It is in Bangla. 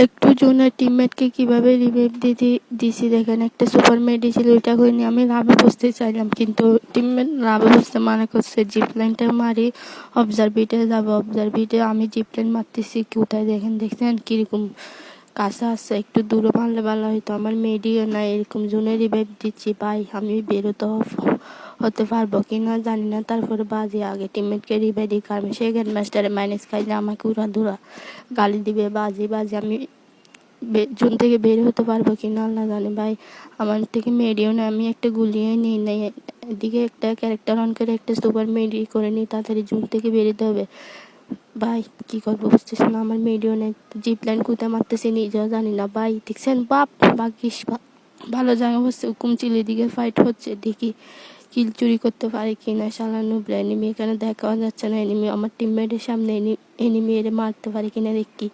একটু জুনের টিমমেটকে কিভাবে রিভাইভ দিছি দেখেন। একটা সুপার মেডি ছিল, ওইটা করে নিয়ে আমি লাভে বসতে চাইলাম, কিন্তু টিমমেট লাভে বসতে মানা করছে। জিপলাইনটা মারি, অবজারভিটে যাবে। অবজারভিটে আমি জিপলাইন মারতেছি, কোথায় দেখছেন কিরকম কাছে আসছে। একটু দূরে মারলে ভালো হইতো। আমার মেডিও না, এরকম জোনে রিভাইভ দিচ্ছি ভাই, আমি বেরোতে হতে পারবো কি না জানি না। তারপরে বাজি আগে টিমমেটকে রিভাইভ দিই, কারণ সে গেট মাস্টারে মাইনাস খাইলে আমাকে উড়া ধুরা গালি দিবে। বাজি আমি জুন থেকে বের হতে পারবো কি না আল্লাহ জানে ভাই। আমার থেকে মেডিও না, আমি একটা গুলিয়ে নিই নাই। এদিকে একটা ক্যারেক্টার অন করে একটা সুপার মেডি করে নিই, তাড়াতাড়ি জুন থেকে বেরোতে হবে ভাই। কি করবো বুঝতেছি না, আমার মেডিও নেই। জিপ লাইন কোথায় মারতেছি নিজেও জানি না ভাই। দেখছেন বাপ বাকিস ভালো জায়গা বসছে, হুকুম চিলি দিকে ফাইট হচ্ছে, দেখি কিল চুরি করতে পারে কিনা। শালা নুবরা এনিমি এখানে দেখা যাচ্ছে না। এনিমি আমার টিমমেটের সামনে এনিমি এর মারতে পারে কিনা দেখি।